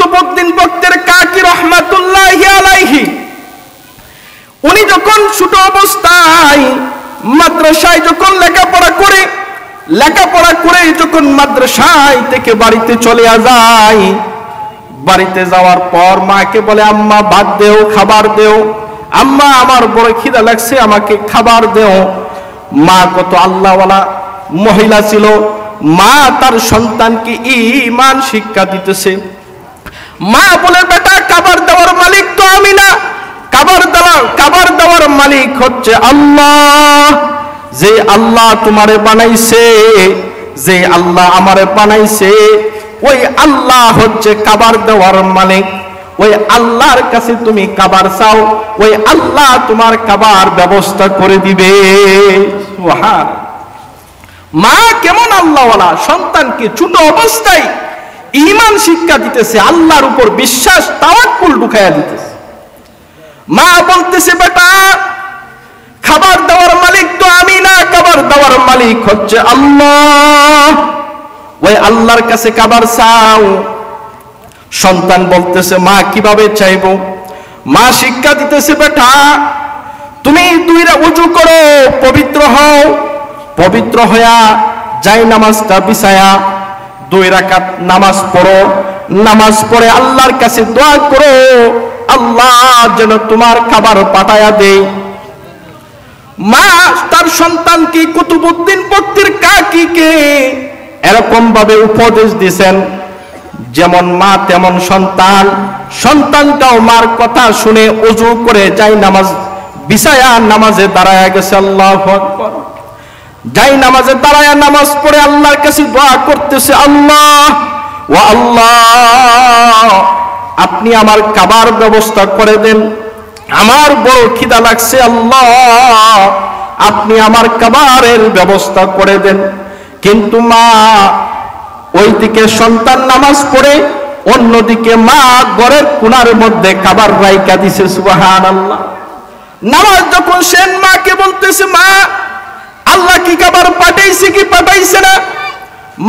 কুতুবউদ্দিন বক্তের কাকি রহমাতুল্লাহি আলাইহি উনি যখন ছোট অবস্থায় মাদ্রাসায় যখন লেখাপড়া করে যখন মাদ্রাসায় থেকে বাড়িতে চলে যায়, বাড়িতে যাওয়ার পর মাকে বলে, আম্মা ভাত দেও, খাবার দেও, আম্মা আমার বড় খিদা লাগছে, আমাকে খাবার দেও। মা কত আল্লাহওয়ালা মহিলা ছিল, মা তার সন্তানকে ঈমান শিক্ষা দিতেছে। মা বলে, বেটা খাবার দেওয়ার মালিক তো আমি না, খাবার দেওয়ার মালিক হচ্ছে আল্লাহ। যে আল্লাহ তোমারে বানাইছে, যে আল্লাহ আমারে বানাইছে, ওই আল্লাহ হচ্ছে খাবার দেওয়ার মালিক। ওই আল্লাহর কাছে তুমি খাবার চাও, ওই আল্লাহ তোমার খাবার ব্যবস্থা করে দিবে। সুবহান। মা কেমন আল্লাহওয়ালা, সন্তানকে ছোট অবস্থায় ঈমান শিক্ষা দিতেছে, আল্লাহর উপর বিশ্বাস তাওয়াক্কুল ঢুকাইয়া দিতেছে। মা বলতেছে, বেটা খাবার দেওয়ার মালিক তো আমি না, খাবার দেওয়ার মালিক হচ্ছে আল্লাহ, ওই আল্লাহর কাছে খাবার চাও। সন্তান বলতেছে, মা কিভাবে চাইবো? মা শিক্ষা দিতেছে, বেটা তুমি 2 রাকাত ওযু করো, পবিত্র হও, পবিত্র হইয়া যাই নামাজটা বিছায়া 2 রাকাত নামাজ পড়ো, নামাজ পড়ে আল্লাহর কাছে দোয়া করো, আল্লাহ যেন তোমার খাবার পাঠায়া দেয়। মা তার সন্তানকে কুতুবউদ্দিন বক্তের কাকিকে এরকম ভাবে উপদেশ দিয়েছেন, যেমন মা তেমন সন্তান। সন্তানটাও মার কথা শুনে ওযু করে যাই নামাজ বিছায়া নামাজে দাঁড়ায়া গেছে। আল্লাহু আকবার। যাই নামাজে দাঁড়ায়া নামাজ পড়ে আল্লাহর কাছে দোয়া করতেছে, আল্লাহ ও আল্লাহ আপনি আমার খাবার ব্যবস্থা করে দেন, আমার বড় খিদা লাগছে, আল্লাহ আপনি আমার খাবারের ব্যবস্থা করে দেন। কিন্তু মা ওইদিকে সন্তান নামাজ পড়ে, অন্যদিকে মা ঘরের কোণার মধ্যে খাবার রাইখা দিছে। সুবহানাল্লাহ। নামাজ যখন শেষ, মাকে বলতেছে, মা আল্লাহ কি খাবার পাঠাইছে কি পাঠাইছে না?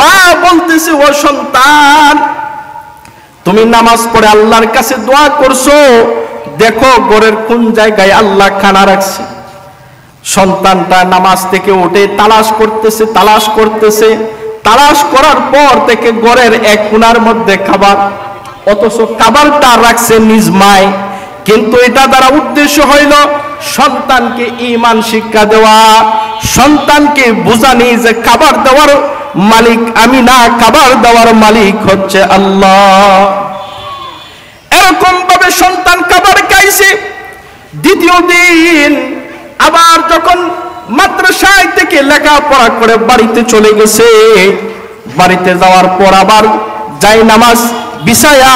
মা বলতেছে, ও সন্তান তুমি নামাজ পড়ে আল্লাহর কাছে দোয়া করছো, দেখো ঘরের কোন জায়গায় আল্লাহ খানা রাখছে। সন্তানটা নামাজ থেকে উঠে তালাশ করতেছে, তালাশ করার পর থেকে ঘরের এক কোণার মধ্যে খাবার, অথচ খাবারটা রাখছে নিজ মায়। কিন্তু এটা দ্বারা উদ্দেশ্য হইল সন্তানকে ঈমান শিক্ষা দেওয়া, সন্তানকে বোঝানি যে খাবার দেওয়ার মালিক আমি না, খাবার দেওয়ার মালিক হচ্ছে আল্লাহ। এরকম ভাবে সন্তান খাবার খাইছে। দ্বিতীয় দিন আবার যখন মাদ্রাসায় থেকে লেখাপড়া করে বাড়িতে চলে গেছে, বাড়িতে যাওয়ার পর আবার যাই নামাজ বিছায়া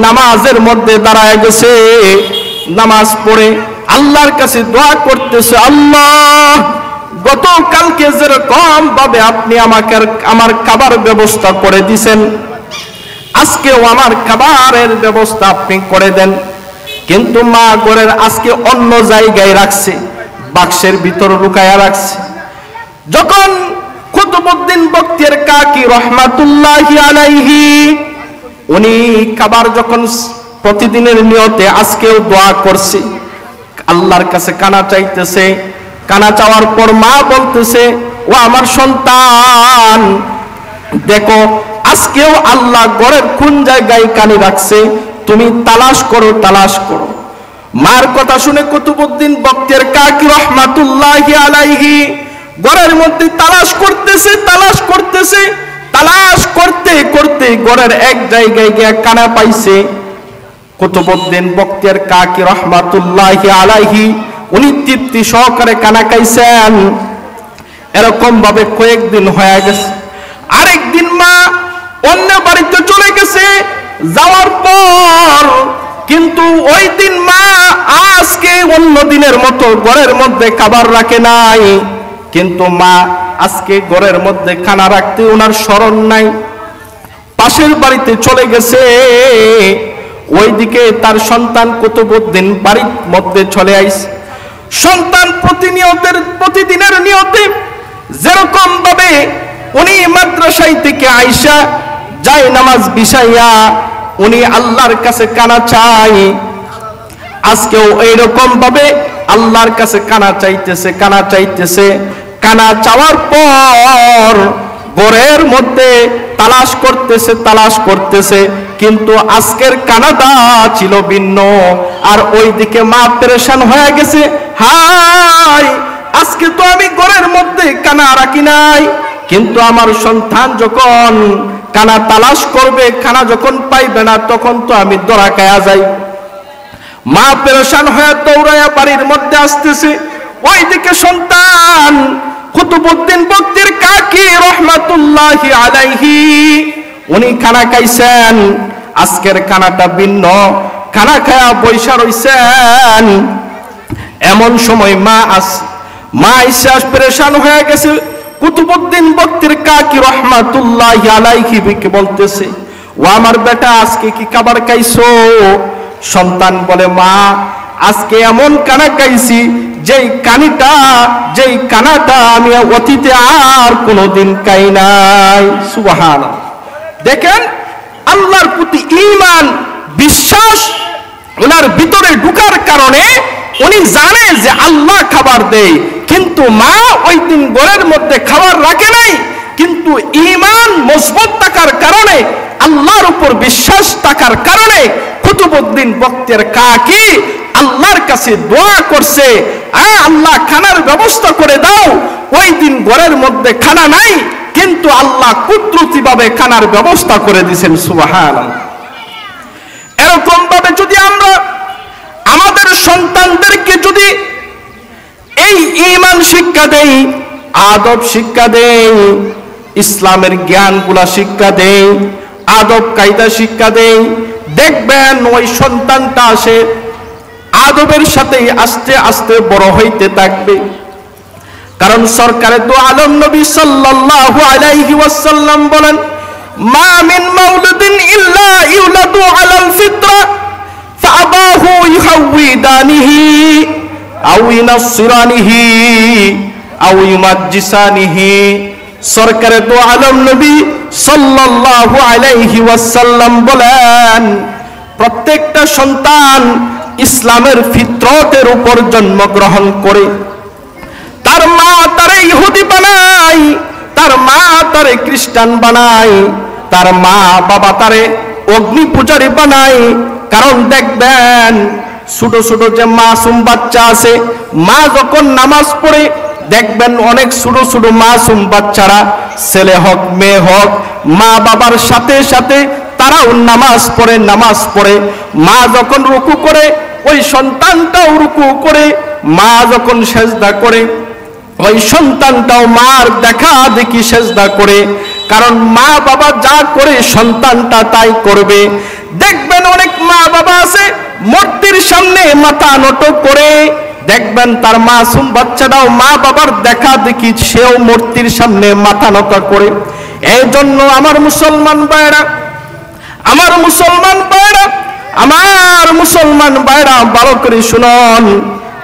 নামাজের মধ্যে দাঁড়ায় গেছে। নামাজ পড়ে আল্লাহর কাছে দোয়া করতেছে, আল্লাহ গতকালকে যেরকম ভাবে আপনি আমার খাবার ব্যবস্থা করে দিয়েছেন, আজকেও আমার খাবারের ব্যবস্থা আপনি করে দেন। কিন্তু মা ঘরের আজকে অন্য জায়গায় রাখছে, বাক্সের ভিতর লুকায়া রাখছে। যখন কুতুবউদ্দিন বক্তের কাকি রহমাতুল্লাহি আলাইহি উনি খাবার যখন প্রতিদিনের নিয়তে আজকেও দোয়া করছে, আল্লাহর কাছে কানা চাইতেছে, কানা চাওয়ার পর মা বলতেছে, ও আমার সন্তান দেখো আজকেও আল্লাহ ঘরের কোন জায়গায় কানি রাখছে, তুমি তালাশ করো। মার কথা শুনে কুতুবউদ্দিন বক্তের কাকি রহমাতুল্লাহি আলাইহি ঘরের মধ্যে তালাশ করতে ঘরের এক জায়গায় গিয়ে কানা পাইছে। কুতুবউদ্দিন বক্তের কাকি রহমাতুল্লাহি আলাইহি উনি তৃপ্তি সহকারে কানা খাইছেন। এরকম ভাবে কয়েকদিন হয়ে গেছে। আরেকদিন মা অন্য বাড়িতে চলে গেছে, যাওয়ার পর কিন্তু ওই দিন মা আজকে অন্য দিনের মতো ঘরের মধ্যে খাবার রাখে নাই। কিন্তু মা আজকে ঘরের মধ্যে খানা রাখতে ওনার স্মরণ নাই, পাশের বাড়িতে চলে গেছে। ওইদিকে তার সন্তান কুতুবউদ্দিন বাড়ির মধ্যে চলে আইছে। সন্তান প্রতিদিনের নিয়তে যেরকম ভাবে উনি মাদ্রাসায় থেকে আইসা যায় নামাজ বিছাইয়া উনি আল্লাহর কাছে কানা চাই। আজকেও এইরকম ভাবে আল্লাহর কাছে কানা চাইতেছে। কানা চাওয়ার পর ঘরের মধ্যে তালাশ করতেছে, কিন্তু আজকের কানাটা ছিল ভিন্ন। আর ওইদিকে মা পেরেশান হয়ে গেছে, হায় আজকে তো আমি ঘরের মধ্যে কানা রাখি নাই, কিন্তু আমার সন্তান যখন কানা তালাশ করবে, কানা যখন পাইবে না, তখন তো আমি ধরা খায়া যাই। মা পেরেশান হয়ে দৌড়াইয়া বাড়ির মধ্যে আসতেছে। ওইদিকে সন্তান কুতুবউদ্দিন বক্তির কাকি রহমাতুল্লাহি আলাইহি উনি খানা খাইছেন। আজকের খানাটা ভিন্ন, খানা খায়া বৈশা রইছেন। এমন সময় মা এসে পেরেশান হয়ে গেছে। কুতুবউদ্দিন বক্তির কাকি রহমাতুল্লাহি আলাইহি বলতেছে, ও আমার বেটা আজকে কি খাবার খাইছো? সন্তান বলে, মা আজকে এমন কানা খাইছি যেই কানাটা আমি অতীতে আর কোনোদিন খাই নাই। সুবহানাল্লাহ। দেখেন আল্লাহর প্রতি ঈমান বিশ্বাস ওনার ভিতরে ঢুকার কারণে উনি জানে যে আল্লাহ খাবার দেয়, কিন্তু মা ওই দিন ঘরের মধ্যে খাবার রাখে নাই, কিন্তু ঈমান মজবুত থাকার কারণে, আল্লাহর উপর বিশ্বাস থাকার কারণে কুতুবউদ্দিন বক্তের কাকি আল্লাহর কাছে দোয়া করছে, আল্লাহ খানার ব্যবস্থা করে দাও। ওই দিন ঘরের মধ্যে খানা নাই, কিন্তু আল্লাহ কুদরতিভাবে খানার ব্যবস্থা করে দিয়েছেন। সুবহানাল্লাহ। এরকম ভাবে যদি আমরা আমাদের সন্তানদেরকে যদি এই ঈমান শিক্ষা দেই, আদব শিক্ষা দেই, ইসলামের জ্ঞানগুলা শিক্ষা দেই, আদব কায়দা শিক্ষা দেই, দেখবেন ওই সন্তানটা আসে আদবের সাথে আস্তে আস্তে বড় হইতে থাকবে। কারণ সরকারের দু আলম নবী সাল্লাল্লাহু আলাইহি ওয়াসাল্লাম বলেন, মা মিন মাউলুদিন ইল্লা ইউলাদু আলাল ফিতরা ফাআবাহু ইউহাউইদানিহি আও ইউনাসসিরানিহি আও ইউমাজ্জিসানিহি। সরকারের দু আলম নবী সাল্লাল্লাহু আলাইহি ওয়াসাল্লাম বলেন, প্রত্যেকটা সন্তান ইসলামের ফিতরতের উপর জন্মগ্রহণ করে। তার মা তারে ইহুদি বানায়, তার মা তারে খ্রিস্টান বানায়, তার মা বাবা তারে অগ্নি পূজারী বানায়। কারণ দেখবেন ছোট ছোট যে মাসুম বাচ্চা আছে, মা যখন নামাজ পড়ে দেখবেন অনেক ছোট ছোট মাসুম বাচ্চারা, ছেলে হোক মেয়ে হোক, মা বাবার সাথে সাথে তারাও নামাজ পড়ে। মা যখন রুকু করে ওই সন্তানটাও রুকু করে, মা যখন সেজদা করে ওই সন্তানটাও মার দেখা দেখি সেজদা করে। কারণ মা বাবা যা করে সন্তানটা তাই করবে। দেখবেন অনেক মা বাবা আছে মূর্তির সামনে মাথা নত করে, দেখবেন তার মাসুম বাচ্চাটাও মা বাবার দেখা দেখি সেও মূর্তির সামনে মাথা নত করে। এই জন্য আমার মুসলমান ভাইরা ভালো করে শুনুন।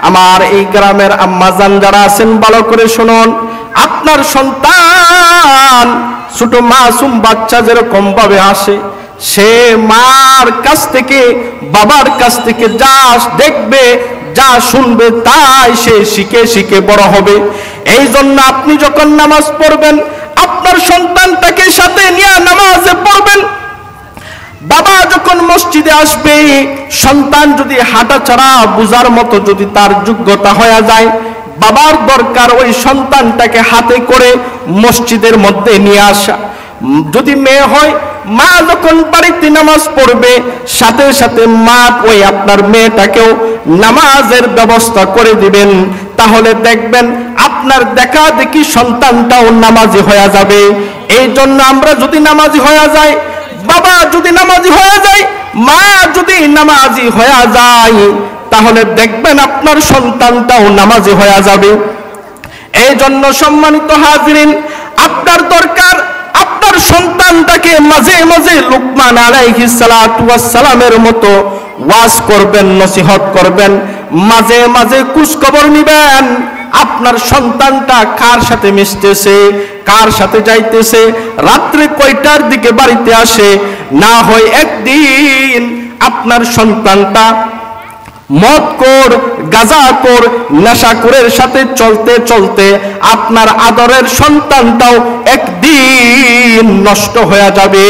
আমার এই গ্রামের আম্মাজান যারা আছেন ভালো করে শুনুন। আপনার সন্তান ছোট মাসুম বাচ্চা যেরকম ভাবে আসে, সে মার কাছ থেকে বাবার কাছ থেকে যা দেখবে যা শুনবে তাই সে শিখে শিখে বড় হবে। এই জন্য আপনি যখন নামাজ পড়বেন, আপনার সন্তানটাকে সাথে নিয়ে নামাজে পড়বেন। বাবা যখন মসজিদে আসবে, সন্তান যদি হাঁটাচলা বুঝার মতো যদি তার যোগ্যতা হয়ে যায়, বাবার দরকার ওই সন্তানটাকে হাতে করে মসজিদের মধ্যে নিয়ে আসা। যদি মেয়ে হয়, মা যখন বাড়িতে নামাজ পড়বে, সাথে সাথে মা ওই আপনার মেয়েটাকেও নামাজের ব্যবস্থা করে দিবেন। তাহলে দেখবেন আপনার দেখা দেখি সন্তানটাও নামাজি হয়ে যাবে। এই জন্য আমরা যদি নামাজি হয়ে যাই, বাবা যদি নামাজি হয়ে যায়, মা যদি নামাজি হয়ে যায়, তাহলে দেখবেন আপনার সন্তানটাও নামাজি হয়ে যাবে। এই জন্য সম্মানিত হাজিরিন, আপনার দরকার আপনার সন্তানটাকে মাঝে মাঝে লুকমান আলাইহিস সালাতু ওয়াস সালামের মতো ওয়াজ করবেন, নসিহত করবেন, মাঝে মাঝে খোঁজ খবর নিবেন। আপনার সন্তানটা কার সাথে মিশতেছে, কার সাথে যাইতেছে, রাত্রে কয়টার দিকে বাড়িতে আসে। না হয় একদিন আপনার সন্তানটা মদখোর, গাঁজাখোর, নেশাখোরের সাথে চলতে চলতে আপনার আদরের সন্তানটাও একদিন নষ্ট হয়ে যাবে।